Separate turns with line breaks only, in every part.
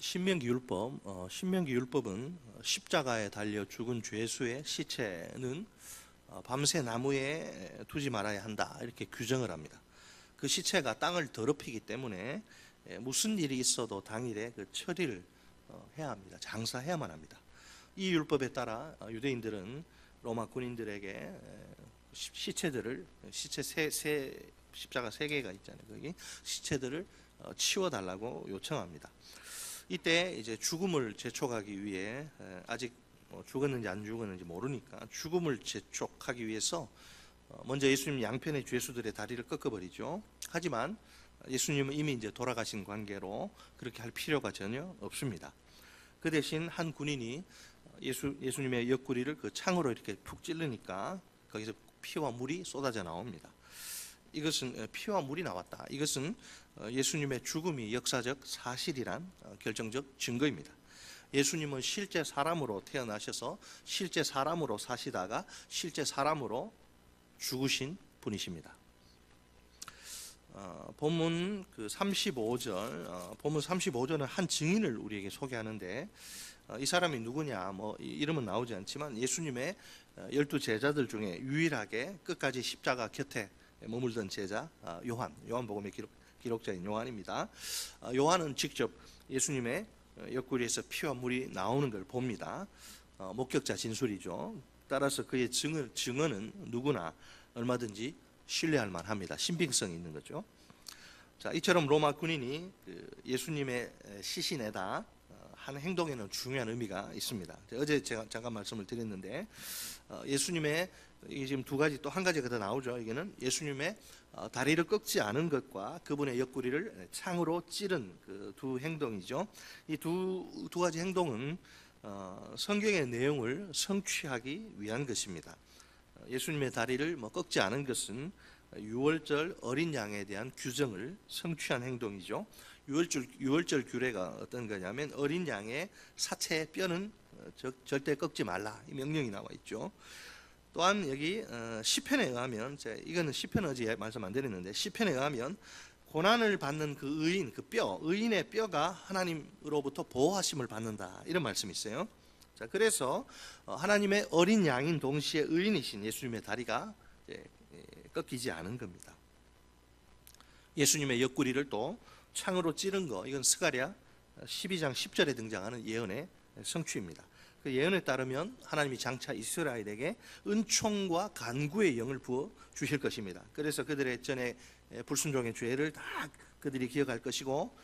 신명기 율법은 십자가에 달려 죽은 죄수의 시체는 밤새 나무에 두지 말아야 한다 이렇게 규정을 합니다. 그 시체가 땅을 더럽히기 때문에 무슨 일이 있어도 당일에 그 처리를 해야 합니다. 장사해야만 합니다. 이 율법에 따라 유대인들은 로마 군인들에게 시체들을 십자가 세 개가 있잖아요. 거기 시체들을 치워달라고 요청합니다. 이때 이제 죽음을 재촉하기 위해 아직 죽었는지 안 죽었는지 모르니까 죽음을 재촉하기 위해서 먼저 예수님 양편의 죄수들의 다리를 꺾어버리죠. 하지만 예수님은 이미 이제 돌아가신 관계로 그렇게 할 필요가 전혀 없습니다. 그 대신 한 군인이 예수님의 옆구리를 그 창으로 이렇게 푹 찌르니까 거기서 피와 물이 쏟아져 나옵니다. 이것은 피와 물이 나왔다. 이것은 예수님의 죽음이 역사적 사실이란 결정적 증거입니다. 예수님은 실제 사람으로 태어나셔서 실제 사람으로 사시다가 실제 사람으로 죽으신 분이십니다. 본문 35절, 본문 35절은 한 증인을 우리에게 소개하는데 이 사람이 누구냐, 이름은 나오지 않지만 예수님의 12 제자들 중에 유일하게 끝까지 십자가 곁에 머물던 제자 요한복음의 기록자인 요한입니다. 요한은 직접 예수님의 옆구리에서 피와 물이 나오는 걸 봅니다. 목격자 진술이죠. 따라서 그의 증언은 누구나 얼마든지 신뢰할 만합니다. 신빙성이 있는 거죠. 자, 이처럼 로마 군인이 예수님의 시신에다 한 행동에는 중요한 의미가 있습니다. 어제 제가 잠깐 말씀을 드렸는데 예수님의 이게 지금 두 가지 또 한 가지가 더 나오죠. 이게는 예수님의 다리를 꺾지 않은 것과 그분의 옆구리를 창으로 찌른 그 두 행동이죠. 이 두 가지 행동은 성경의 내용을 성취하기 위한 것입니다. 예수님의 다리를 꺾지 않은 것은 유월절 어린 양에 대한 규정을 성취한 행동이죠. 유월절 규례가 어떤 거냐면 어린 양의 사체의 뼈는 절대 꺾지 말라 이 명령이 나와 있죠. 또한 여기 시편에 의하면, 이거는 시편 어제 말씀 안 드렸는데 시편에 의하면 고난을 받는 그 의인, 의인의 뼈가 하나님으로부터 보호하심을 받는다 이런 말씀이 있어요. 자, 그래서 하나님의 어린 양인 동시에 의인이신 예수님의 다리가 꺾이지 않은 겁니다. 예수님의 옆구리를 또 창으로 찌른 거, 이건 스가랴 12장 10절에 등장하는 예언의 성취입니다. 그 예언에 따르면 하나님이 장차 이스라엘에게 은총과 간구의 영을 부어 주실 것입니다. 그래서 그들의 전에 불순종의 죄를 다 그들이 기억할 것이고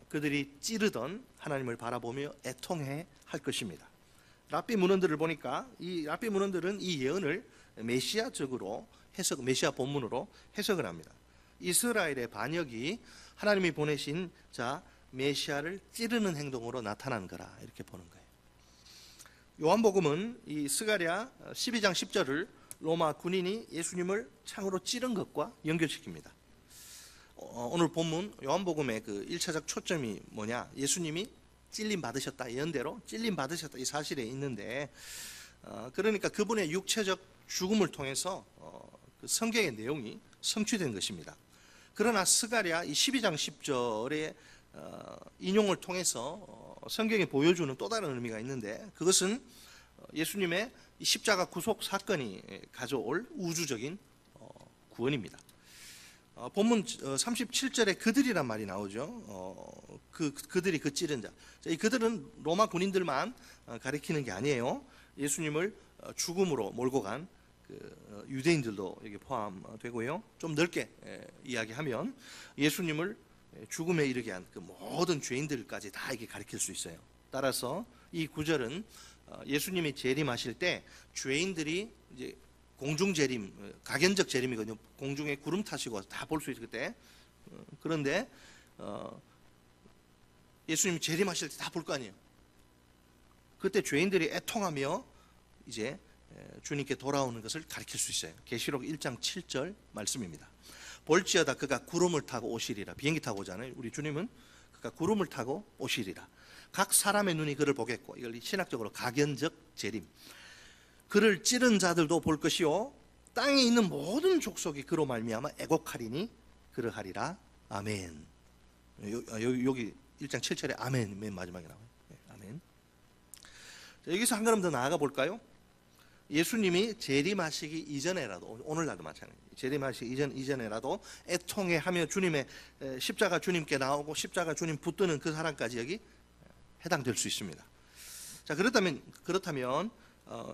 그들이 찌르던 하나님을 바라보며 애통해 할 것입니다. 랍비 문헌들을 보니까 이 랍비 문헌들은 이 예언을 메시아적으로 메시아 본문으로 해석을 합니다. 이스라엘의 반역이 하나님이 보내신 메시아를 찌르는 행동으로 나타난 거라 이렇게 보는 거예요. 요한복음은 이 스가랴 12장 10절을 로마 군인이 예수님을 창으로 찌른 것과 연결시킵니다. 오늘 본문 요한복음의 그 1차적 초점이 뭐냐? 예수님이 찔림 받으셨다, 예언대로 찔림 받으셨다 이 사실에 있는데 그러니까 그분의 육체적 죽음을 통해서 그 성경의 내용이 성취된 것입니다. 그러나 스가랴 이 12장 10절의 인용을 통해서 성경이 보여주는 또 다른 의미가 있는데 그것은 예수님의 십자가 구속 사건이 가져올 우주적인 구원입니다. 본문 37절에 그들이란 말이 나오죠. 그들이 그 찌른 자. 이 그들은 로마 군인들만 가리키는 게 아니에요. 예수님을 죽음으로 몰고 간 유대인들도 여기 포함되고요. 좀 넓게 이야기하면 예수님을 죽음에 이르게 한 그 모든 죄인들까지 다 이게 가리킬 수 있어요. 따라서 이 구절은 예수님이 재림하실 때 죄인들이 이제 공중 재림, 가견적 재림이거든요. 공중에 구름 타시고 다 볼 수 있을 때. 그런데 예수님이 재림하실 때 다 볼 거 아니에요. 그때 죄인들이 애통하며 이제 주님께 돌아오는 것을 가리킬 수 있어요. 계시록 1장 7절 말씀입니다. 볼지어다 그가 구름을 타고 오시리라. 비행기 타고 오잖아요. 우리 주님은 그가 구름을 타고 오시리라. 각 사람의 눈이 그를 보겠고, 이걸 신학적으로 가견적 재림. 그를 찌른 자들도 볼 것이요 땅에 있는 모든 족속이 그로 말미암아 애곡하리니 그러하리라. 아멘. 여기 1장 7절에 아멘 맨 마지막에 나와요. 아멘. 자, 여기서 한 걸음 더 나아가 볼까요? 예수님이 재림하시기 이전에라도, 오늘날도 마찬가지예요. 재림하시기 이전에라도 애통해하며 주님의 십자가 주님께 나오고 십자가 주님 붙드는 그 사람까지 여기 해당될 수 있습니다. 자, 그렇다면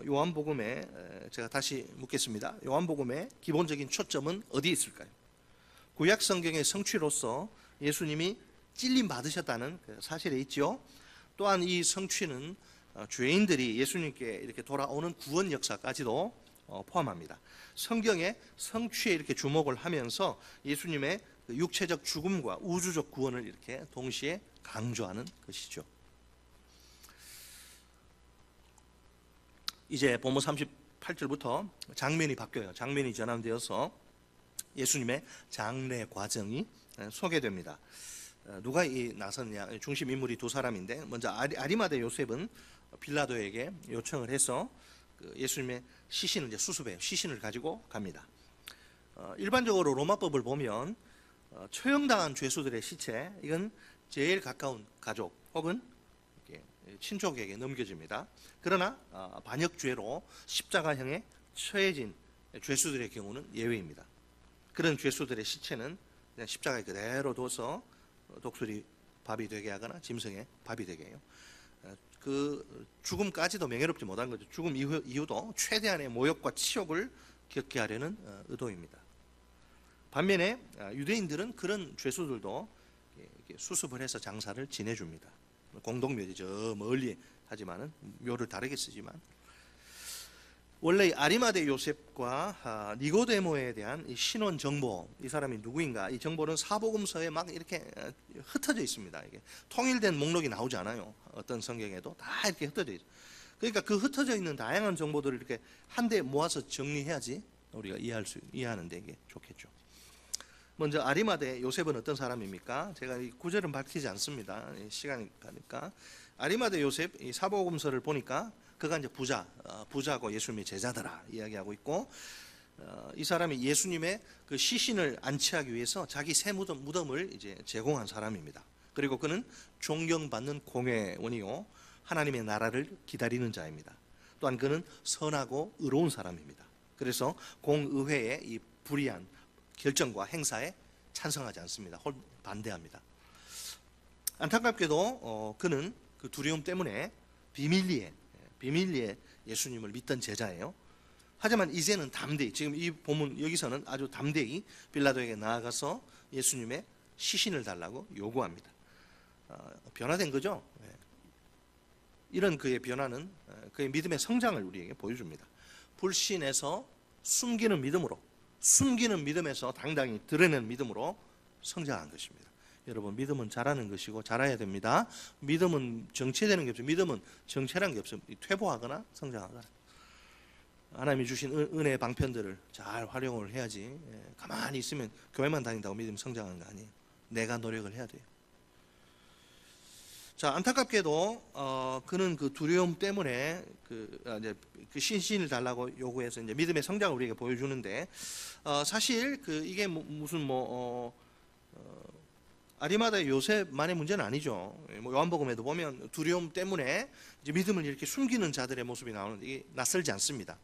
요한복음에 제가 다시 묻겠습니다. 요한복음의 기본적인 초점은 어디에 있을까요? 구약 성경의 성취로서 예수님이 찔림 받으셨다는 사실에 있죠. 또한 이 성취는 죄인들이 예수님께 이렇게 돌아오는 구원 역사까지도 포함합니다. 성경의 성취에 이렇게 주목을 하면서 예수님의 육체적 죽음과 우주적 구원을 이렇게 동시에 강조하는 것이죠. 이제 본문 38절부터 장면이 바뀌어요. 장면이 전환되어서 예수님의 장례 과정이 소개됩니다. 누가 나섰냐? 중심 인물이 두 사람인데, 먼저 아리마대 요셉은 빌라도에게 요청을 해서 예수님의 시신을 이제 수습해요. 시신을 가지고 갑니다. 일반적으로 로마법을 보면 처형당한 죄수들의 시체, 이건 제일 가까운 가족 혹은 친족에게 넘겨집니다. 그러나 반역죄로 십자가형에 처해진 죄수들의 경우는 예외입니다. 그런 죄수들의 시체는 그냥 십자가에 그대로 둬서 독수리 밥이 되게 하거나 짐승의 밥이 되게 해요. 그 죽음까지도 명예롭지 못한 거죠. 죽음 이후도 최대한의 모욕과 치욕을 겪게 하려는 의도입니다. 반면에 유대인들은 그런 죄수들도 수습을 해서 장사를 지내줍니다. 공동묘지 저 멀리 하지만은 묘를 다르게 쓰지만, 원래 아리마대 요셉과 니고데모에 대한 이 신원 정보, 이 사람이 누구인가, 이 정보는 사복음서에 막 이렇게 흩어져 있습니다. 이게 통일된 목록이 나오지 않아요. 어떤 성경에도 다 이렇게 흩어져 있어요. 그러니까 그 흩어져 있는 다양한 정보들을 이렇게 한데 모아서 정리해야지 우리가 이해하는데 이게 좋겠죠. 먼저 아리마대 요셉은 어떤 사람입니까? 제가 이 구절은 밝히지 않습니다. 시간이 가니까. 아리마대 요셉, 이 사복음서를 보니까 그가 이제 부자고 예수님의 제자더라 이야기하고 있고, 이 사람이 예수님의 그 시신을 안치하기 위해서 자기 새 무덤을 이제 제공한 사람입니다. 그리고 그는 존경받는 공회원이요, 하나님의 나라를 기다리는 자입니다. 또한 그는 선하고 의로운 사람입니다. 그래서 공의회의 이 불의한 결정과 행사에 찬성하지 않습니다. 반대합니다. 안타깝게도 그는 그 두려움 때문에 비밀리에 예수님을 믿던 제자예요. 하지만 이제는 담대히, 지금 이 본문 여기서는 아주 담대히 빌라도에게 나아가서 예수님의 시신을 달라고 요구합니다. 변화된 거죠. 이런 그의 변화는 그의 믿음의 성장을 우리에게 보여줍니다. 불신에서 숨기는 믿음에서 당당히 드러내는 믿음으로 성장한 것입니다. 여러분, 믿음은 자라는 것이고 자라야 됩니다. 믿음은 정체되는 게 없어요. 믿음은 정체라는 게 없어요. 퇴보하거나 성장하거나. 하나님이 주신 은혜의 방편들을 잘 활용을 해야지, 가만히 있으면 교회만 다닌다고 믿음이 성장하는 거 아니에요. 내가 노력을 해야 돼요. 자, 안타깝게도 그는 그 두려움 때문에 그 신신을 달라고 요구해서 이제 믿음의 성장을 우리에게 보여주는데, 사실 이게 무슨 아리마다 요셉만의 문제는 아니죠. 요한복음에도 보면 두려움 때문에 이제 믿음을 이렇게 숨기는 자들의 모습이 나오는데 이게 낯설지 않습니다.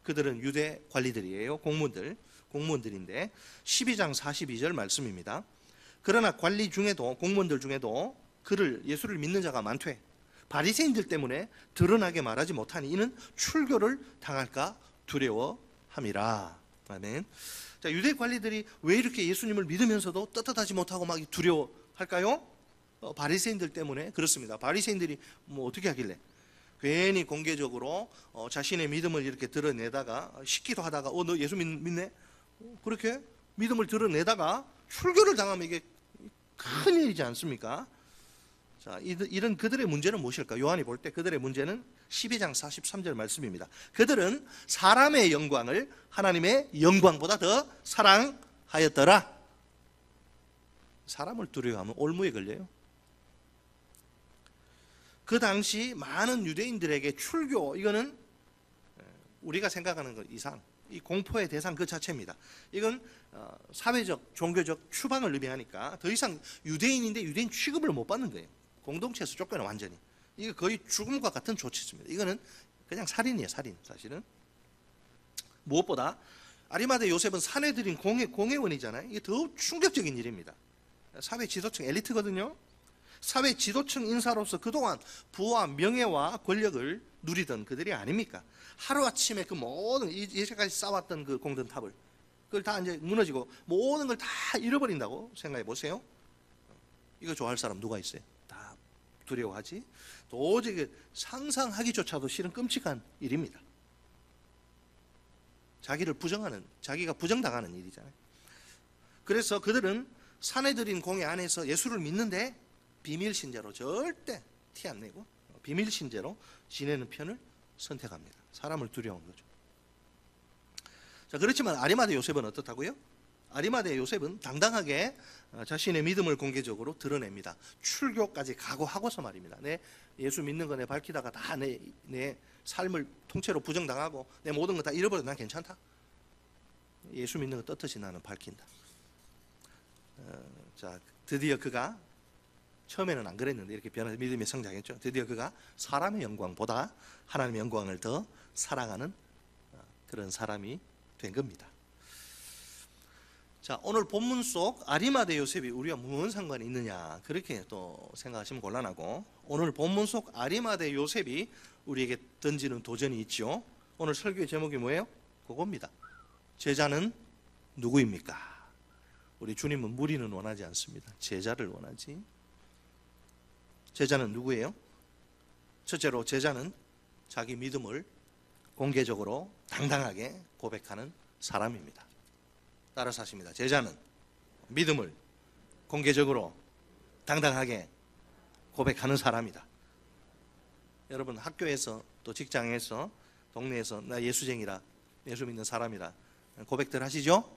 그들은 유대 관리들이에요. 공무원들인데 12장 42절 말씀입니다. 그러나 관리 중에도, 공무원들 중에도 예수를 믿는 자가 많되 바리새인들 때문에 드러나게 말하지 못하니 이는 출교를 당할까 두려워함이라. 아멘. 자, 유대 관리들이 왜 이렇게 예수님을 믿으면서도 떳떳하지 못하고 막 두려워할까요? 바리새인들 때문에 그렇습니다. 바리새인들이 어떻게 하길래 괜히 공개적으로 자신의 믿음을 이렇게 드러내다가, 시기도 하다가 너 예수 믿네? 그렇게 믿음을 드러내다가 출교를 당하면 이게 큰일이지 않습니까? 자, 이런 그들의 문제는 무엇일까? 요한이 볼 때 그들의 문제는 12장 43절 말씀입니다. 그들은 사람의 영광을 하나님의 영광보다 더 사랑하였더라. 사람을 두려워하면 올무에 걸려요. 그 당시 많은 유대인들에게 출교, 이거는 우리가 생각하는 것 이상 이 공포의 대상 그 자체입니다. 이건 사회적, 종교적 추방을 의미하니까 더 이상 유대인인데 유대인 취급을 못 받는 거예요. 공동체에서 쫓겨나 완전히. 이거 거의 죽음과 같은 조치입니다. 이거는 그냥 살인이에요, 살인. 사실은 무엇보다 아리마대 요셉은 사내들인 공회원이잖아요. 이게 더 충격적인 일입니다. 사회 지도층 엘리트거든요. 사회 지도층 인사로서 그동안 부와 명예와 권력을 누리던 그들이 아닙니까? 하루아침에 그 모든 이제까지 쌓았던 그 공든탑을 그걸 다 이제 무너지고 모든 걸 다 잃어버린다고 생각해 보세요. 이거 좋아할 사람 누가 있어요? 다 두려워하지. 도저히 상상하기조차도 싫은 끔찍한 일입니다. 자기를 부정하는, 자기가 부정당하는 일이잖아요. 그래서 그들은 사내들인 공회 안에서 예수를 믿는데 비밀 신자로 절대 티 안 내고 비밀 신자로 지내는 편을 선택합니다. 사람을 두려운 거죠. 자, 그렇지만 아리마대 요셉은 어떻다고요? 아리마대 요셉은 당당하게 자신의 믿음을 공개적으로 드러냅니다. 출교까지 각오하고서 말입니다. 내 예수 믿는 거 내 밝히다가 다 내 삶을 통째로 부정당하고 내 모든 거 다 잃어버려도 난 괜찮다. 예수 믿는 거 떳떳이 나는 밝힌다. 자, 드디어 그가 처음에는 안 그랬는데 이렇게 믿음이 성장했죠. 드디어 그가 사람의 영광보다 하나님의 영광을 더 사랑하는 그런 사람이 된 겁니다. 자, 오늘 본문 속 아리마대 요셉이 우리와 무슨 상관이 있느냐 그렇게 또 생각하시면 곤란하고, 오늘 본문 속 아리마대 요셉이 우리에게 던지는 도전이 있죠. 오늘 설교의 제목이 뭐예요? 그겁니다. 제자는 누구입니까? 우리 주님은 무리는 원하지 않습니다. 제자를 원하지. 제자는 누구예요? 첫째로 제자는 자기 믿음을 공개적으로 당당하게 고백하는 사람입니다. 따라서 하십니다. 제자는 믿음을 공개적으로 당당하게 고백하는 사람이다. 여러분 학교에서 또 직장에서 동네에서 나 예수쟁이라, 예수 믿는 사람이라 고백들 하시죠?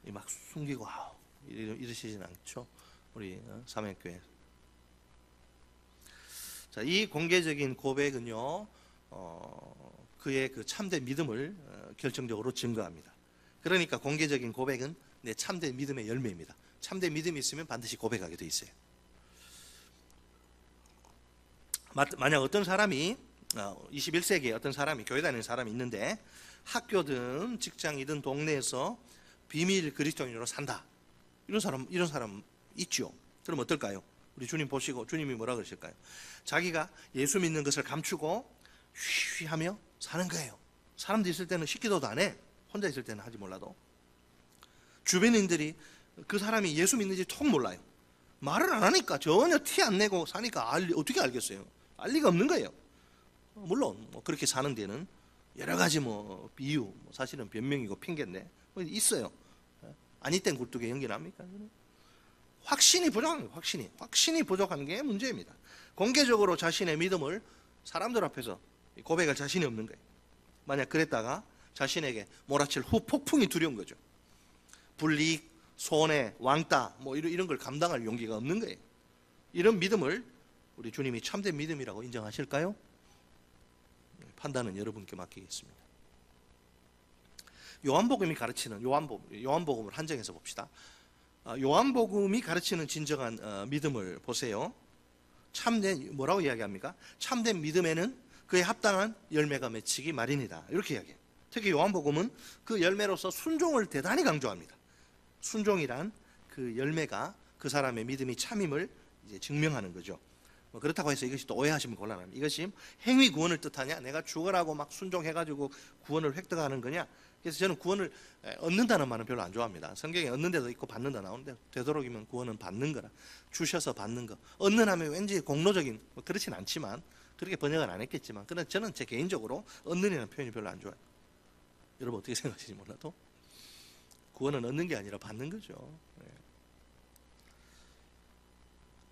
막 숨기고 이러시진 않죠. 우리 삼행교회. 자, 이 공개적인 고백은요, 그의 그 참된 믿음을 결정적으로 증거합니다. 그러니까 공개적인 고백은 내 참된 믿음의 열매입니다. 참된 믿음이 있으면 반드시 고백하게 돼 있어요. 만약 어떤 사람이 21세기에 어떤 사람이 교회 다니는 사람이 있는데 학교든 직장이든 동네에서 비밀 그리스도인으로 산다. 이런 사람 있죠. 그럼 어떨까요? 우리 주님 보시고 주님이 뭐라 그러실까요? 자기가 예수 믿는 것을 감추고 쉬쉬하며 사는 거예요. 사람들 있을 때는 시기도도 안 해. 혼자 있을 때는 하지 몰라도. 주변인들이 그 사람이 예수 믿는지 통 몰라요. 말을 안 하니까 전혀 티 안 내고 사니까 어떻게 알겠어요? 알 리가 없는 거예요. 물론 그렇게 사는 데는 여러 가지 비유, 사실은 변명이고 핑계인데 있어요. 아니 땐 굴뚝에 연기 납니까? 확신이 부족한 거예요. 확신이 부족한 게 문제입니다. 공개적으로 자신의 믿음을 사람들 앞에서 고백할 자신이 없는 거예요. 만약 그랬다가 자신에게 몰아칠 후폭풍이 두려운 거죠. 불이익, 손해, 왕따 이런 걸 감당할 용기가 없는 거예요. 이런 믿음을 우리 주님이 참된 믿음이라고 인정하실까요? 판단은 여러분께 맡기겠습니다. 요한복음이 가르치는 요한복음을 한정해서 봅시다. 요한복음이 가르치는 진정한 믿음을 보세요. 참된 뭐라고 이야기합니까? 참된 믿음에는 그에 합당한 열매가 맺히기 마련이다. 이렇게 이야기해요. 특히 요한복음은 그 열매로서 순종을 대단히 강조합니다. 순종이란 그 열매가 그 사람의 믿음이 참임을 이제 증명하는 거죠. 그렇다고 해서 이것이 또 오해하시면 곤란합니다. 이것이 행위 구원을 뜻하냐? 내가 죽으라고 막 순종해가지고 구원을 획득하는 거냐? 그래서 저는 구원을 얻는다는 말은 별로 안 좋아합니다. 성경에 얻는 데도 있고 받는 데 나오는데 되도록이면 구원은 받는 거라. 주셔서 받는 거. 얻는 하면 왠지 공로적인, 그렇진 않지만 그렇게 번역은 안 했겠지만, 그러나 저는 제 개인적으로 얻는이라는 표현이 별로 안 좋아요. 여러분 어떻게 생각하실지 몰라도 구원은 얻는 게 아니라 받는 거죠.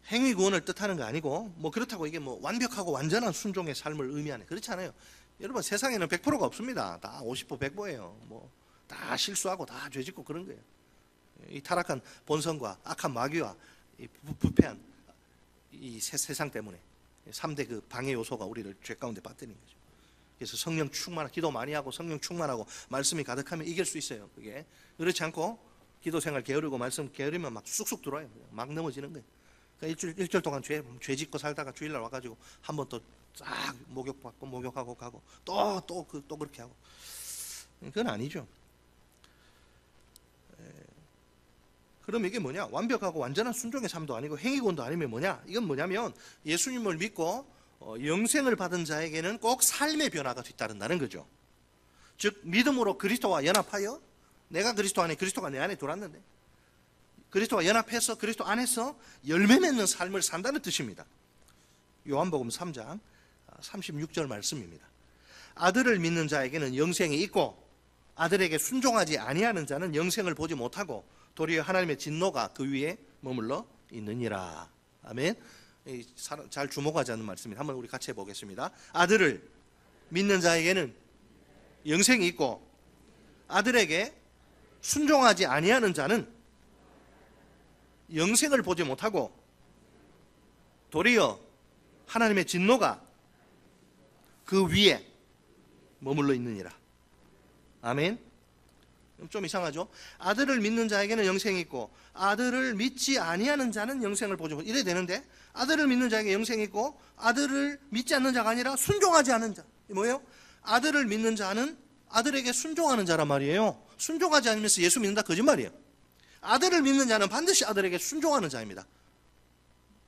행위 구원을 뜻하는 거 아니고 그렇다고 이게 완벽하고 완전한 순종의 삶을 의미하는, 그렇지 않아요. 여러분 세상에는 100%가 없습니다. 다 50% 100%예요. 다 실수하고 다 죄짓고 그런 거예요. 이 타락한 본성과 악한 마귀와 이 부패한 이 세상 때문에 3대 그 방해 요소가 우리를 죄 가운데 빠뜨린 거죠. 그래서 성령 충만, 기도 많이 하고 성령 충만하고 말씀이 가득하면 이길 수 있어요. 그게 그렇지 않고 기도 생활 게으르고 말씀 게으르면 막 쑥쑥 들어와요. 막 넘어지는 거예요. 그러니까 일주일 동안 죄 짓고 살다가 주일날 와가지고 한 번 또 쫙 목욕받고 목욕하고 가고 또 그렇게 하고, 그건 아니죠. 그럼 이게 뭐냐? 완벽하고 완전한 순종의 삶도 아니고 행위권도 아니면 뭐냐? 이건 뭐냐면 예수님을 믿고 영생을 받은 자에게는 꼭 삶의 변화가 뒤따른다는 거죠. 즉 믿음으로 그리스도와 연합하여, 내가 그리스도 안에, 그리스도가 내 안에 들어왔는데 그리스도와 연합해서 그리스도 안에서 열매 맺는 삶을 산다는 뜻입니다. 요한복음 3장 36절 말씀입니다. 아들을 믿는 자에게는 영생이 있고 아들에게 순종하지 아니하는 자는 영생을 보지 못하고 도리어 하나님의 진노가 그 위에 머물러 있느니라. 아멘. 잘 주목하지 않는 말씀입니다. 한번 우리 같이 해보겠습니다. 아들을 믿는 자에게는 영생이 있고 아들에게 순종하지 아니하는 자는 영생을 보지 못하고 도리어 하나님의 진노가 그 위에 머물러 있느니라. 아멘. 좀 이상하죠? 아들을 믿는 자에게는 영생이 있고 아들을 믿지 아니하는 자는 영생을 보지 못한다. 이래야 되는데 아들을 믿는 자에게 영생이 있고 아들을 믿지 않는 자가 아니라 순종하지 않는 자. 뭐예요? 아들을 믿는 자는 아들에게 순종하는 자란 말이에요. 순종하지 않으면서 예수 믿는다 거짓말이에요. 아들을 믿는 자는 반드시 아들에게 순종하는 자입니다.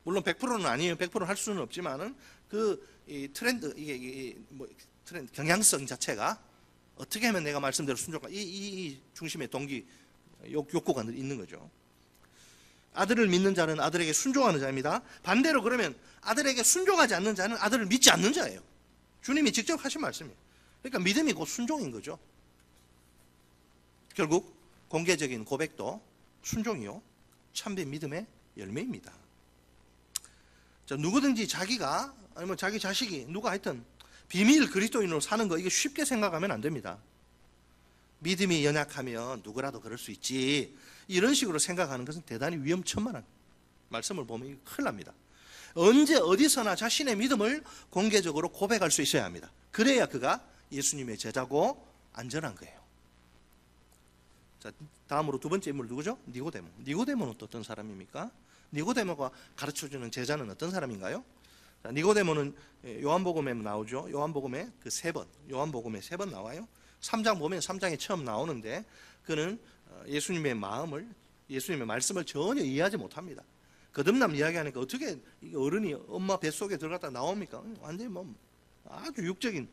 물론 100%는 아니에요. 100% 할 수는 없지만은 이 트렌드, 트렌드 경향성 자체가 어떻게 하면 내가 말씀대로 순종할까? 이 중심의 동기, 욕구가 있는 거죠. 아들을 믿는 자는 아들에게 순종하는 자입니다. 반대로 그러면 아들에게 순종하지 않는 자는 아들을 믿지 않는 자예요. 주님이 직접 하신 말씀이에요. 그러니까 믿음이 곧 순종인 거죠. 결국 공개적인 고백도 순종이요 참된 믿음의 열매입니다. 자, 누구든지 자기가 아니면 자기 자식이 누가 하여튼 비밀 그리스도인으로 사는 거 이게 쉽게 생각하면 안 됩니다. 믿음이 연약하면 누구라도 그럴 수 있지 이런 식으로 생각하는 것은 대단히 위험천만한 말씀을 보면 큰일 납니다. 언제 어디서나 자신의 믿음을 공개적으로 고백할 수 있어야 합니다. 그래야 그가 예수님의 제자고 안전한 거예요. 자, 다음으로 두 번째 인물 누구죠? 니고데모. 니고데모는 또 어떤 사람입니까? 니고데모가 가르쳐주는 제자는 어떤 사람인가요? 자, 니고데모는 요한복음에 나오죠. 요한복음에 그 세 번, 요한복음에 3번 나와요. 3장 보면 3장에 처음 나오는데 그는 예수님의 마음을, 예수님의 말씀을 전혀 이해하지 못합니다. 거듭남 이야기하니까 어떻게 어른이 엄마 뱃속에 들어갔다 나옵니까? 완전히 뭐 아주 육적인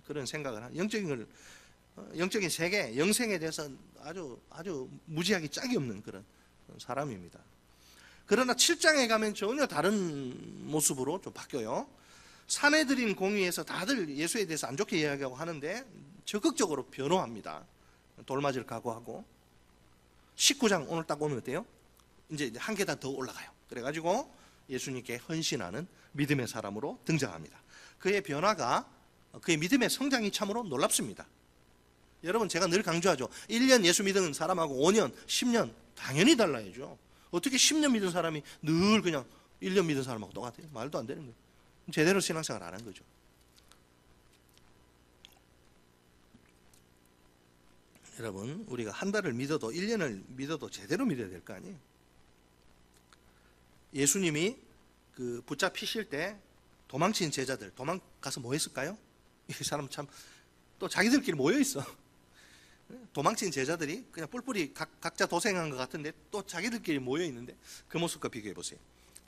그런 생각을 하는, 영적인 세계, 영생에 대해서 아주 무지하기 짝이 없는 그런 사람입니다. 그러나 7장에 가면 전혀 다른 모습으로 좀 바뀌어요. 사내들인 공의에서 다들 예수에 대해서 안 좋게 이야기하고 하는데 적극적으로 변호합니다. 돌맞을 각오하고. 19장 오늘 딱 오면 어때요? 이제 한 계단 더 올라가요. 그래가지고 예수님께 헌신하는 믿음의 사람으로 등장합니다. 그의 변화가, 그의 믿음의 성장이 참으로 놀랍습니다. 여러분, 제가 늘 강조하죠. 1년 예수 믿은 사람하고 5년, 10년 당연히 달라야죠. 어떻게 10년 믿은 사람이 늘 그냥 1년 믿은 사람하고 똑같아요? 말도 안 되는 거예요. 제대로 신앙생활 안 한 거죠. 여러분, 우리가 한 달을 믿어도 1년을 믿어도 제대로 믿어야 될 거 아니에요? 예수님이 그 붙잡히실 때 도망친 제자들, 도망가서 뭐 했을까요? 이 사람 참 또 자기들끼리 모여 있어. 도망친 제자들이 그냥 뿔뿔이 각자 도생한 것 같은데 또 자기들끼리 모여 있는데 그 모습과 비교해 보세요.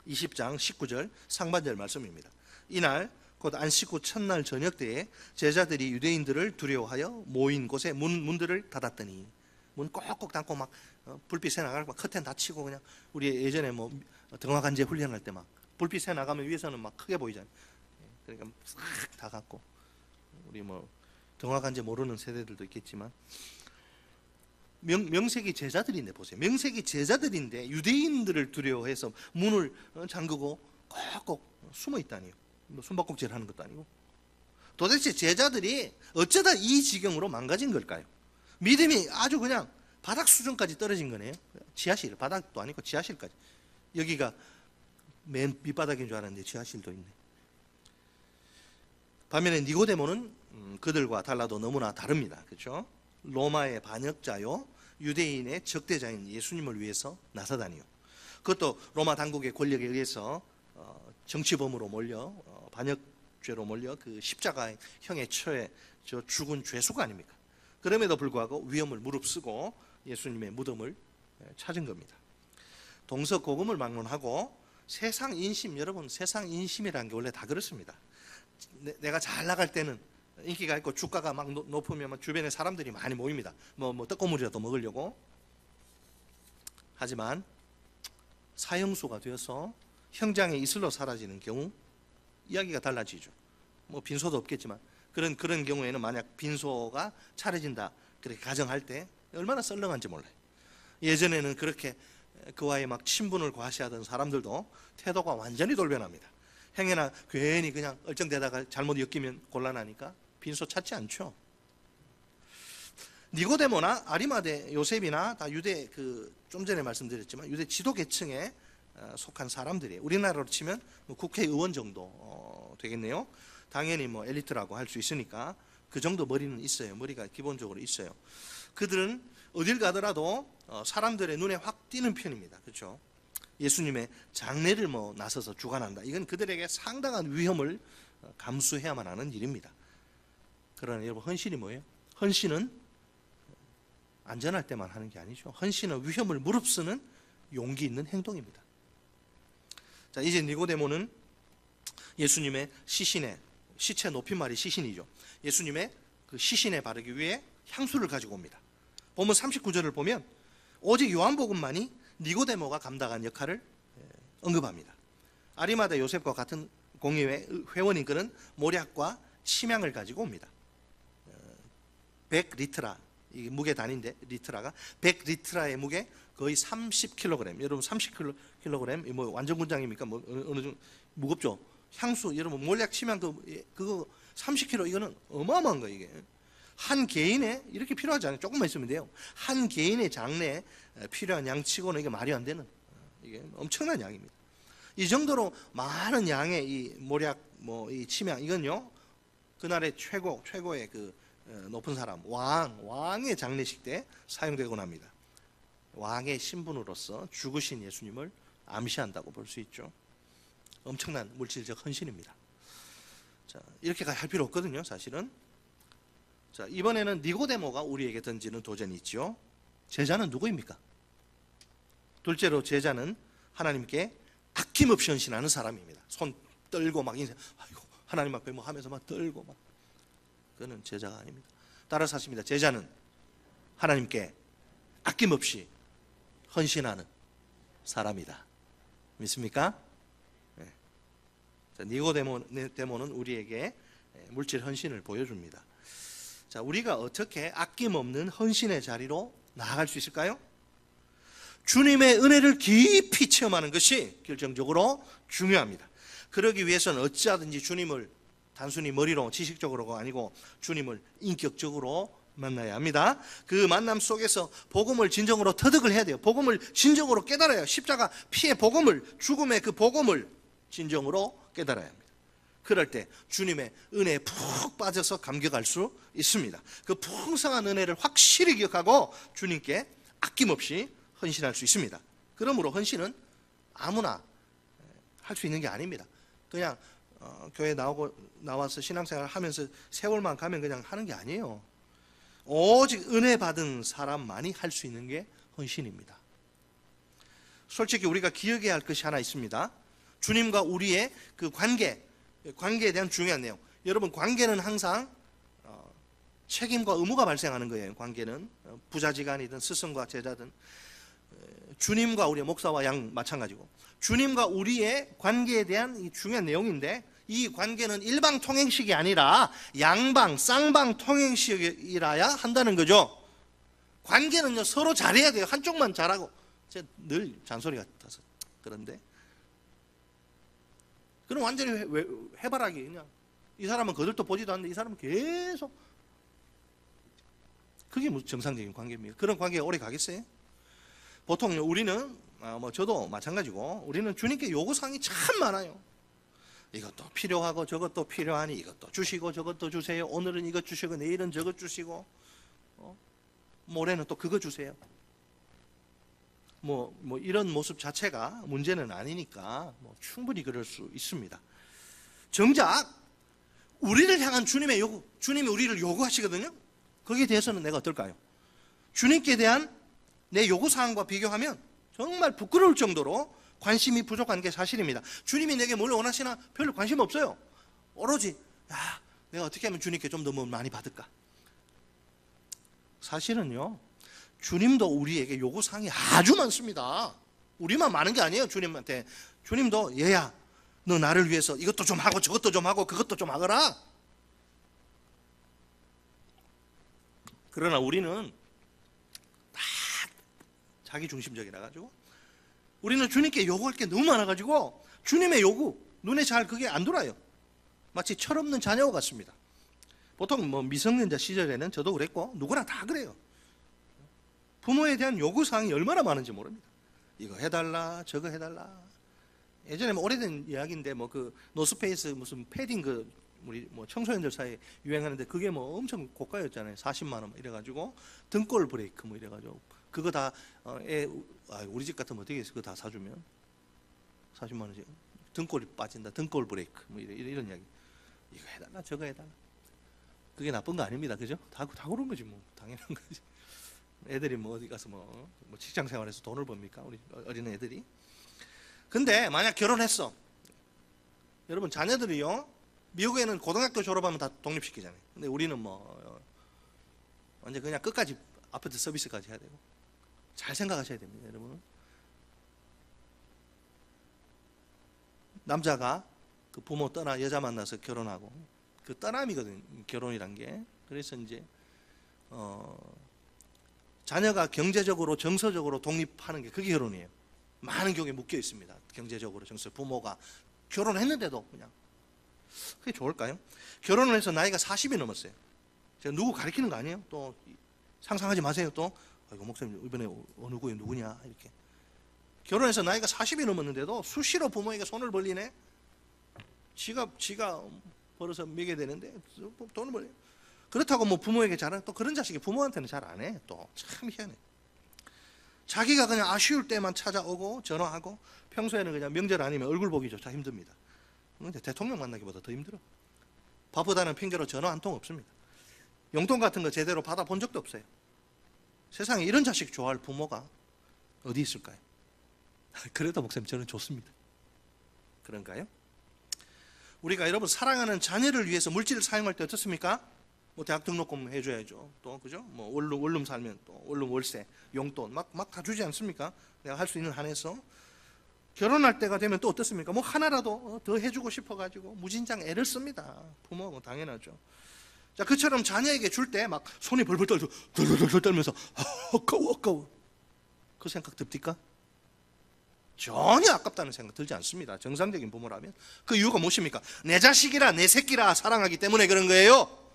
20장 19절 상반절 말씀입니다. 이날 곧 안식 후 첫날 저녁 때에 제자들이 유대인들을 두려워하여 모인 곳에 문들을 닫았더니, 문 꼭꼭 닫고 막 불빛 새 나가고 커튼 닫히고, 그냥 우리 예전에 뭐 등화관제 훈련할 때 막 불빛 새 나가면 위에서는 막 크게 보이잖아요. 그러니까 싹 닫았고, 우리 뭐 등화관제 모르는 세대들도 있겠지만 명색이 제자들인데 보세요. 명색이 제자들인데 유대인들을 두려워해서 문을 잠그고 꼭꼭 숨어 있다니요. 뭐 숨바꼭질 하는 것도 아니고. 도대체 제자들이 어쩌다 이 지경으로 망가진 걸까요? 믿음이 아주 그냥 바닥 수준까지 떨어진 거네요. 지하실, 바닥도 아니고 지하실까지. 여기가 맨 밑바닥인 줄 알았는데 지하실도 있네. 반면에 니고데모는 그들과 달라도 너무나 다릅니다. 그렇죠? 로마의 반역자요, 유대인의 적대자인 예수님을 위해서 나서다니요. 그것도 로마 당국의 권력에 의해서 정치범으로 몰려 반역죄로 몰려 그 십자가형에 처해 죽은 죄수가 아닙니까? 그럼에도 불구하고 위험을 무릅쓰고 예수님의 무덤을 찾은 겁니다. 동서고금을 막론하고 세상 인심, 여러분 세상 인심이라는 게 원래 다 그렇습니다. 내가 잘 나갈 때는 인기가 있고 주가가 막 높으면 주변에 사람들이 많이 모입니다. 뭐 떡고물이라도 먹으려고. 하지만 사형수가 되어서 형장의 이슬로 사라지는 경우 이야기가 달라지죠. 뭐 빈소도 없겠지만 그런 경우에는 만약 빈소가 차려진다 그렇게 가정할 때 얼마나 썰렁한지 몰라요. 예전에는 그렇게 그와의 막 친분을 과시하던 사람들도 태도가 완전히 돌변합니다. 행여나 괜히 그냥 얼쩡대다가 잘못 엮이면 곤란하니까 빈소 찾지 않죠. 니고데모나 아리마대 요셉이나 다 유대 좀 전에 말씀드렸지만 유대 지도 계층에 속한 사람들이 우리나라로 치면 국회의원 정도 되겠네요. 당연히 뭐 엘리트라고 할 수 있으니까 그 정도 머리는 있어요. 머리가 기본적으로 있어요. 그들은 어딜 가더라도 사람들의 눈에 확 띄는 편입니다. 그렇죠? 예수님의 장례를 나서서 주관한다. 이건 그들에게 상당한 위험을 감수해야만 하는 일입니다. 그러나 여러분, 헌신이 뭐예요? 헌신은 안전할 때만 하는 게 아니죠. 헌신은 위험을 무릅쓰는 용기 있는 행동입니다. 자, 이제 니고데모는 예수님의 시체 높임말이 시신이죠. 예수님의 그 시신에 바르기 위해 향수를 가지고 옵니다. 본문 39절을 보면 오직 요한복음만이 니고데모가 감당한 역할을 언급합니다. 아리마다 요셉과 같은 공의회 회원인 그는 모략과 침향을 가지고 옵니다. 100리트라, 이게 무게 단위인데 리트라가 100리트라의 무게 거의 30kg. 여러분 30kg 뭐 완전 군장입니까? 뭐 어느 정도 무겁죠. 향수 여러분 몰약 침향 그거 30kg 이거는 어마어마한 거예요. 이게 한 개인의 이렇게 필요하지 않아요. 조금만 있으면 돼요. 한 개인의 장래에 필요한 양치고는 이게 말이 안 되는 이게 엄청난 양입니다. 이 정도로 많은 양의 이 몰약 이 침향 이건요 그날의 최고의 그 높은 사람 왕의 장례식 때 사용되곤 합니다. 왕의 신분으로서 죽으신 예수님을 암시한다고 볼 수 있죠. 엄청난 물질적 헌신입니다. 자, 이렇게 할 필요 없거든요, 사실은. 자, 이번에는 니고데모가 우리에게 던지는 도전이 있죠. 제자는 누구입니까? 둘째로 제자는 하나님께 아낌없이 헌신하는 사람입니다. 손 떨고 막 인생, 아이고 하나님 앞에 뭐 하면서 막 떨고 막. 그는 제자가 아닙니다. 따라서 하십니다. 제자는 하나님께 아낌없이 헌신하는 사람이다. 믿습니까? 네. 자, 니고데모는 우리에게 물질 헌신을 보여줍니다. 자, 우리가 어떻게 아낌없는 헌신의 자리로 나아갈 수 있을까요? 주님의 은혜를 깊이 체험하는 것이 결정적으로 중요합니다. 그러기 위해서는 어찌하든지 주님을 단순히 머리로 지식적으로가 아니고 주님을 인격적으로 만나야 합니다. 그 만남 속에서 복음을 진정으로 터득을 해야 돼요. 복음을 진정으로 깨달아야, 십자가 피의 복음을, 죽음의 그 복음을 진정으로 깨달아야 합니다. 그럴 때 주님의 은혜에 푹 빠져서 감격할 수 있습니다. 그 풍성한 은혜를 확실히 기억하고 주님께 아낌없이 헌신할 수 있습니다. 그러므로 헌신은 아무나 할 수 있는 게 아닙니다. 그냥 교회 나와서 신앙생활 하면서 세월만 가면 그냥 하는 게 아니에요. 오직 은혜 받은 사람만이 할 수 있는 게 헌신입니다. 솔직히 우리가 기억해야 할 것이 하나 있습니다. 주님과 우리의 그 관계에 대한 중요한 내용. 여러분, 관계는 항상 책임과 의무가 발생하는 거예요. 관계는 부자지간이든 스승과 제자든 주님과 우리의 목사와 양 마찬가지고 주님과 우리의 관계에 대한 이 중요한 내용인데 이 관계는 일방 통행식이 아니라 양방 쌍방 통행식이라야 한다는 거죠. 관계는요 서로 잘해야 돼요. 한쪽만 잘하고 제가 늘 잔소리 같아서 그런데 그럼 완전히 해바라기 그냥 이 사람은 거들떠 보지도 않는데 이 사람은 계속 그게 무슨 정상적인 관계입니까? 그런 관계가 오래 가겠어요? 보통 우리는 저도 마찬가지고 우리는 주님께 요구사항이 참 많아요. 이것도 필요하고 저것도 필요하니 이것도 주시고 저것도 주세요. 오늘은 이것 주시고 내일은 저것 주시고 모레는 또 그거 주세요. 뭐 이런 모습 자체가 문제는 아니니까 충분히 그럴 수 있습니다. 정작 우리를 향한 주님의 요구, 주님이 우리를 요구하시거든요. 거기에 대해서는 내가 어떨까요? 주님께 대한 내 요구사항과 비교하면 정말 부끄러울 정도로 관심이 부족한 게 사실입니다. 주님이 내게 뭘 원하시나 별로 관심 없어요. 오로지 내가 어떻게 하면 주님께 좀 더 많이 받을까? 사실은요, 주님도 우리에게 요구사항이 아주 많습니다. 우리만 많은 게 아니에요. 주님한테. 주님도 얘야, 너 나를 위해서 이것도 좀 하고 저것도 좀 하고 그것도 좀 하거라. 그러나 우리는 다 자기중심적이라 가지고 우리는 주님께 요구할 게 너무 많아가지고 주님의 요구 눈에 잘 그게 안 돌아요. 마치 철없는 자녀와 같습니다. 보통 미성년자 시절에는 저도 그랬고 누구나 다 그래요. 부모에 대한 요구사항이 얼마나 많은지 모릅니다. 이거 해달라 저거 해달라. 예전에 오래된 이야기인데 그 노스페이스 무슨 패딩 우리 청소년들 사이에 유행하는데 그게 엄청 고가였잖아요. 40만 원 이래가지고 등골 브레이크 이래가지고 그거 다 우리 집 같으면 어떻게 해서 그거 다 사주면 40만 원씩 등골이 빠진다. 등골 브레이크 이런 이야기. 이거 해달라 저거 해달라. 그게 나쁜 거 아닙니다. 그죠? 다 그런 거지 당연한 거지. 애들이 어디 가서 직장 생활에서 돈을 법니까? 우리 어린 애들이. 근데 만약 결혼했어. 여러분 자녀들이요. 미국에는 고등학교 졸업하면 다 독립시키잖아요. 근데 우리는 완전 그냥 끝까지 아파트 서비스까지 해야 되고. 잘 생각하셔야 됩니다, 여러분. 남자가 그 부모 떠나 여자 만나서 결혼하고 그 떠남이거든요. 결혼이란 게. 그래서 이제 자녀가 경제적으로 정서적으로 독립하는 게 그게 결혼이에요. 많은 경우에 묶여 있습니다. 경제적으로 정서. 부모가 결혼했는데도 그냥 그게 좋을까요? 결혼을 해서 나이가 40이 넘었어요. 제가 누구 가리키는 거 아니에요? 또 상상하지 마세요. 또 이거 목사님 이번에 어느 구에 누구냐 이렇게. 결혼해서 나이가 40이 넘었는데도 수시로 부모에게 손을 벌리네. 지가 벌어서 먹여야 되는데 돈을 벌려. 그렇다고 부모에게 잘하는 또 그런 자식이 부모한테는 잘 안 해. 또 참 희한해. 자기가 그냥 아쉬울 때만 찾아오고 전화하고 평소에는 그냥 명절 아니면 얼굴 보기조차 힘듭니다. 근데 대통령 만나기보다 더 힘들어. 바쁘다는 핑계로 전화 한 통 없습니다. 용돈 같은 거 제대로 받아본 적도 없어요. 세상에 이런 자식 좋아할 부모가 어디 있을까요? 그래도 목사님 저는 좋습니다. 그런가요? 우리가 여러분 사랑하는 자녀를 위해서 물질을 사용할 때 어떻습니까? 대학 등록금 해줘야죠. 또 그죠? 원룸 살면 또 원룸 월세, 용돈 막 다 주지 않습니까? 내가 할 수 있는 한에서. 결혼할 때가 되면 또 어떻습니까? 하나라도 더 해주고 싶어가지고 무진장 애를 씁니다. 부모는 당연하죠. 자, 그처럼 자녀에게 줄 때 막 손이 벌벌 떨면서 아까워. 그 생각 듭니까? 전혀 아깝다는 생각 들지 않습니다. 정상적인 부모라면. 그 이유가 무엇입니까? 내 자식이라 내 새끼라 사랑하기 때문에 그런 거예요.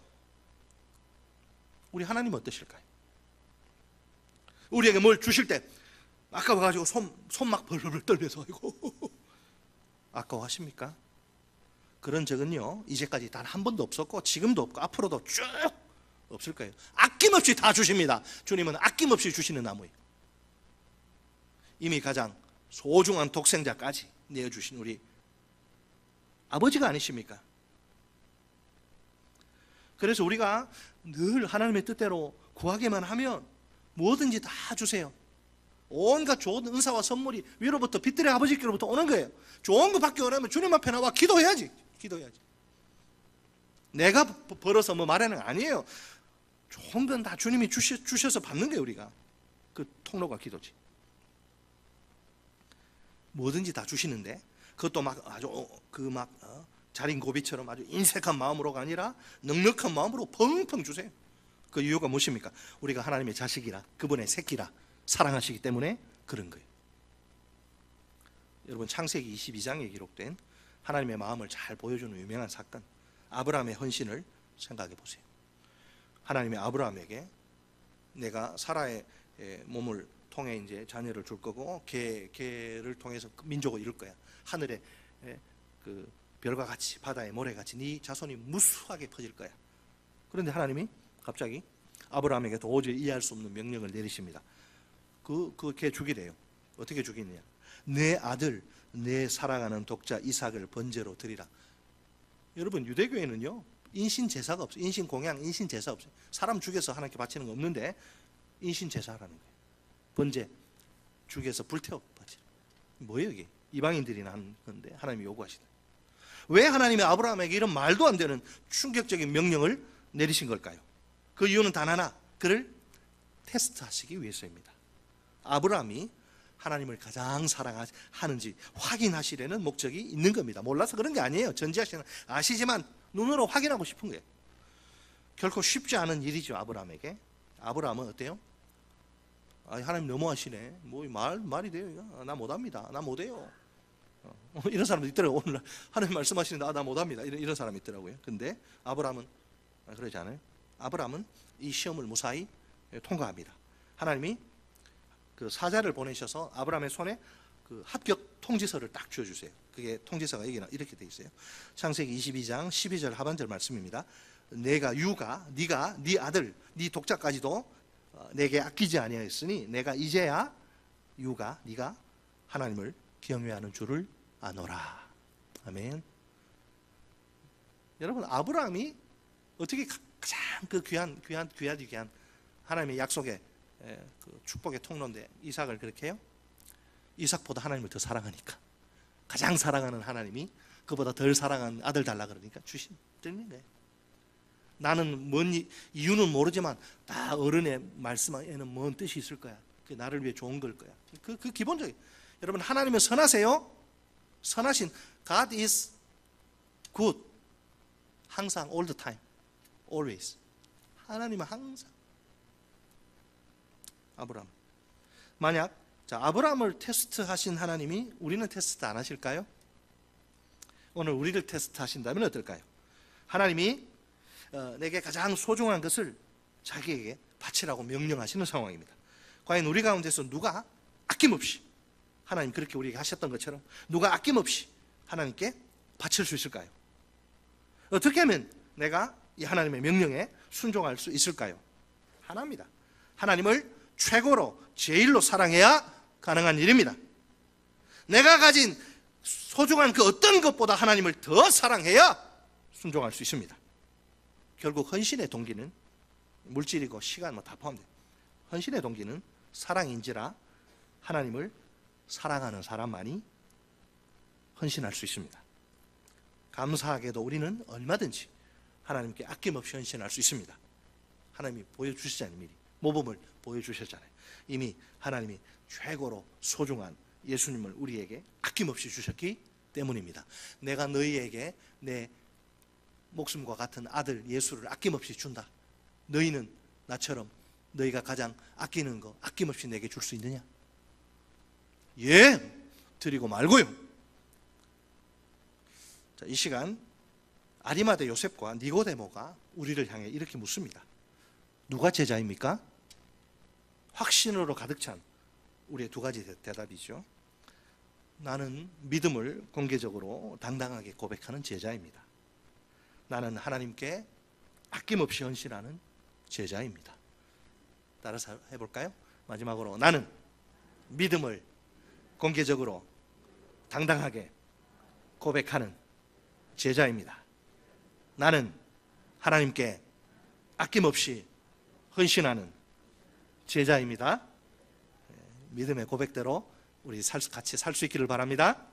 우리 하나님 어떠실까요? 우리에게 뭘 주실 때 아까워가지고 손 막 벌벌 떨면서 아이고 아까워하십니까? 그런 적은요 이제까지 단 한 번도 없었고 지금도 없고 앞으로도 쭉 없을 거예요. 아낌없이 다 주십니다. 주님은 아낌없이 주시는 나무예요. 이미 가장 소중한 독생자까지 내어주신 우리 아버지가 아니십니까? 그래서 우리가 늘 하나님의 뜻대로 구하기만 하면 뭐든지 다 주세요. 온갖 좋은 은사와 선물이 위로부터 빛들의 아버지께로부터 오는 거예요. 좋은 거 받기 원하면 주님 앞에 나와 기도해야지. 내가 벌어서 마련은 아니에요. 좋은 건 다 주님이 주셔서 받는 거예요. 우리가 그 통로가 기도지. 뭐든지 다 주시는데 그것도 아주 자린고비처럼 아주 인색한 마음으로가 아니라 넉넉한 마음으로 펑펑 주세요. 그 이유가 무엇입니까? 우리가 하나님의 자식이라 그분의 새끼라 사랑하시기 때문에 그런 거예요. 여러분 창세기 22장에 기록된 하나님의 마음을 잘 보여주는 유명한 사건 아브라함의 헌신을 생각해 보세요. 하나님의 아브라함에게 내가 사라의 몸을 통해 이제 자녀를 줄 거고 걔를 통해서 민족을 이룰 거야. 하늘에 그 별과 같이 바다의 모래같이 네 자손이 무수하게 퍼질 거야. 그런데 하나님이 갑자기 아브라함에게 도저히 이해할 수 없는 명령을 내리십니다. 걔 죽이래요. 어떻게 죽이느냐? 내 아들, 내 사랑하는 독자 이삭을 번제로 드리라. 여러분, 유대교에는요 인신 제사가 없어요. 인신 공양, 인신 제사 없어요. 사람 죽여서 하나님께 바치는 거 없는데 인신 제사라는 거예요. 번제, 죽여서 불태워 바치는. 뭐예요 이게? 이방인들이 하는 건데 하나님이 요구하시다. 왜 하나님이 아브라함에게 이런 말도 안 되는 충격적인 명령을 내리신 걸까요? 그 이유는 단 하나, 그를 테스트하시기 위해서입니다. 아브라함이 하나님을 가장 사랑하는지 확인하시려는 목적이 있는 겁니다. 몰라서 그런 게 아니에요. 전지하시는 아시지만 눈으로 확인하고 싶은 거예요. 결코 쉽지 않은 일이죠. 아브라함에게. 아브라함은 어때요? 하나님 너무하시네. 뭐 말이 돼요? 나 못합니다. 나 못해요. 이런 사람도 있더라고요. 오늘 하나님 말씀하시는데 나 못합니다. 이런 사람이 있더라고요. 근데 아브라함은 그러지 않아요. 아브라함은 이 시험을 무사히 통과합니다. 하나님이 그 사자를 보내셔서 아브라함의 손에 그 합격 통지서를 딱 쥐어주세요. 그게 통지서가 이렇게 돼 있어요. 창세기 22장 12절 하반절 말씀입니다. 내가 네가 네 아들 네 독자까지도 내게 아끼지 아니하였으니 내가 이제야 네가 하나님을 경외하는 줄을 아노라. 아멘. 여러분, 아브라함이 어떻게 가장 그 귀한 하나님의 약속의 그 축복의 통로인데 이삭을 그렇게 해요? 이삭보다 하나님을 더 사랑하니까. 가장 사랑하는 하나님이 그보다 덜 사랑하는 아들 달라 그러니까 드리는 거예요. 나는 뭔 이유는 모르지만 다 어른의 말씀에는 뭔 뜻이 있을 거야. 그 나를 위해 좋은 걸 거야. 그 기본적인. 여러분, 하나님은 선하세요. 선하신 God is good. 항상 all the time. always. 하나님은 항상. 아브라함. 만약 아브라함을 테스트하신 하나님이 우리는 테스트 안 하실까요? 오늘 우리를 테스트하신다면 어떨까요? 하나님이 내게 가장 소중한 것을 자기에게 바치라고 명령하시는 상황입니다. 과연 우리 가운데서 누가 아낌없이 하나님 그렇게 우리에게 하셨던 것처럼 누가 아낌없이 하나님께 바칠 수 있을까요? 어떻게 하면 내가 이 하나님의 명령에 순종할 수 있을까요? 하나입니다. 하나님을 최고로 제일로 사랑해야 가능한 일입니다. 내가 가진 소중한 그 어떤 것보다 하나님을 더 사랑해야 순종할 수 있습니다. 결국 헌신의 동기는 물질이고 시간 다 포함돼요. 헌신의 동기는 사랑인지라 하나님을 사랑하는 사람만이 헌신할 수 있습니다. 감사하게도 우리는 얼마든지 하나님께 아낌없이 헌신할 수 있습니다. 하나님이 보여주시잖아요. 미리 모범을 보여주셨잖아요. 이미 하나님이 최고로 소중한 예수님을 우리에게 아낌없이 주셨기 때문입니다. 내가 너희에게 내 목숨과 같은 아들 예수를 아낌없이 준다. 너희는 나처럼 너희가 가장 아끼는 거 아낌없이 내게 줄 수 있느냐? 예, 드리고 말고요. 자, 이 시간 아리마대 요셉과 니고데모가 우리를 향해 이렇게 묻습니다. 누가 제자입니까? 확신으로 가득 찬 우리의 두 가지 대답이죠. 나는 믿음을 공개적으로 당당하게 고백하는 제자입니다. 나는 하나님께 아낌없이 헌신하는 제자입니다. 따라서 해볼까요? 마지막으로 나는 믿음을 공개적으로 당당하게 고백하는 제자입니다. 나는 하나님께 아낌없이 헌신하는 제자입니다. 믿음의 고백대로 우리 같이 살 수 있기를 바랍니다.